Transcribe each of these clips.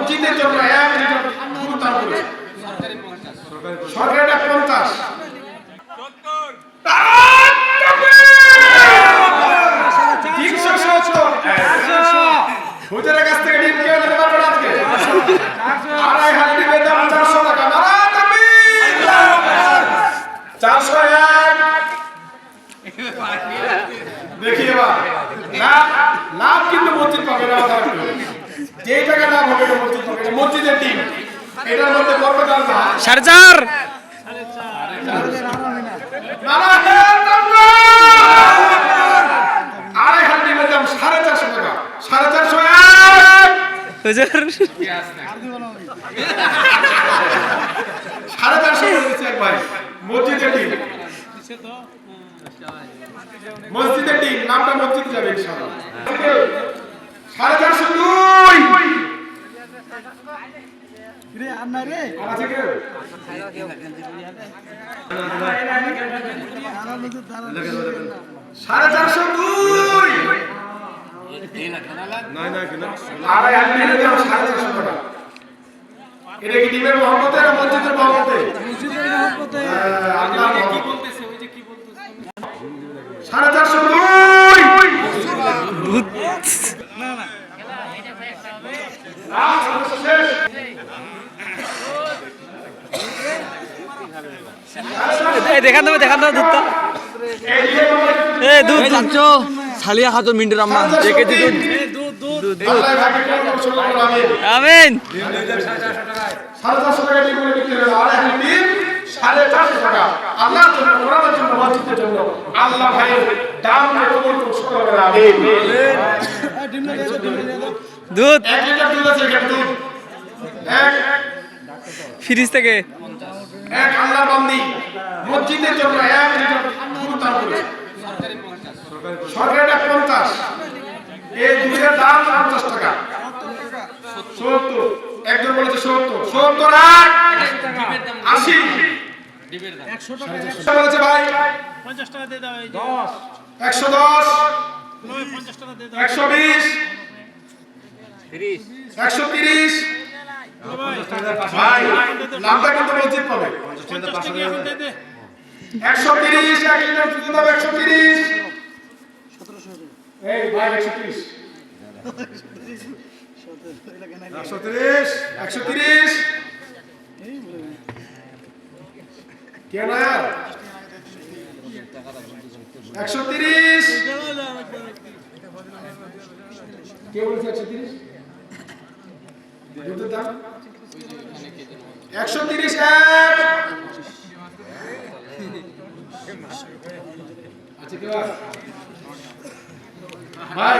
মসজিদের জন্য 1 লিটার দুধ দাম করেছে। সরকারিটা 50। হুজুরের কাছ থেকে ডিম কেউ নিতে পারবেন আজকে? আড়াই হাত ডিমের দাম 400 টাকা। নারায়ে তাকবীর! 401। দেখি এবার লাভ কিন্তু মসজিদ পাবে না। যে টাকা লাভ হবে মসজিদ পাবে। মসজিদের ডিম এটার মধ্যে বরকত আছে। 4.5 আড়াই হাত ডিমের দাম 450 টাকা। 450 ভাই মসজিদের ডিম। মসজিদের ডিম নামটা মসজিদ যাবে ইনশাআল্লাহ। 450 রে আন্না রে আছে কেউ? 450 আড়াই হাত ডিমের দাম 450 টাকা। এটা কি ডিমের মহব্বতে না মসজিদের মহব্বতে? মসজিদের মহব্বতে। আল্লাহ কি বলতেছে? ওই যে কি বলতেছে? 450 না না দেখান দেবে দুধটা। দুধ চাচ্ছো সালিয়া খাতুন মিন্টের আম্মা দেখে দুধ। আমিন। 450 টাকা দিয়ে বিক্রি হলো। আর এখন ডিম 450 টাকা। আল্লাহর জন্য, কোরআনের জন্য, মসজিদের জন্য। আল্লাহ ভাইয়ের দাম কবুল করুন। শুকরানা। আমিন। দুধ 1 লিটার দুধ আছে এখানে। দুধ এক ফ্রিজ থেকে। এক আল্লাহর বান্দি মসজিদের জন্য 1 লিটার দুধ দাম করেছে। সরকারিটা 50। এই দুধের দাম 50 টাকা। 70। একজন বলেছে 70। 70 আর 80। ডিমের দাম 100 টাকা। বলেছে ভাই 50 টাকা দিয়ে দাও। এই 10 110 50 টাকা দিয়ে দাও। 120 30 130 ভাই নামটা কিন্তু মসজিদ পাবে। 50 টাকা এখন দিয়ে দে। 130 1 লিটার দুধ দাম 130। 1700 এই ভাই 130 130 130 কেন यार 130 কে বলছে 130 দুধের দাম 130 এক আচ্ছা কি ভাই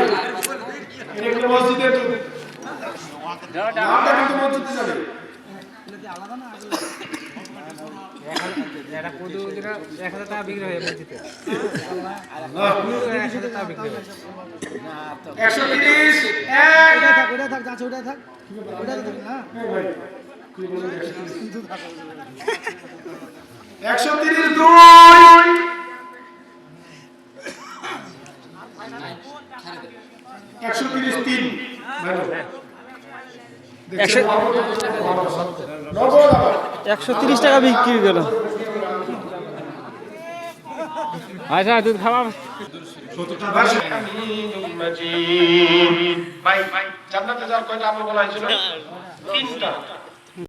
এটা কি মসজিদের দুধ? নামটা কিন্তু মসজিদে যাবে। আলাদা না এটা কদু যেটা 1000 টাকা বিক্রি হয় মসজিদে। আল্লাহ 1000 টাকা বিক্রি হয়। 130 এক ওটা থাক যাচ্ছে ওটা থাক। ওটা থাক না। ভাই কি বলেন 130 দুই 130 তিন ভালো 130 টাকা বিক্রি গেল। আচ্ছা দুধ খাওয়া। ভাই জান্নাতে যাওয়ার কয়টা আমল বলা হয়েছিল? 3টা।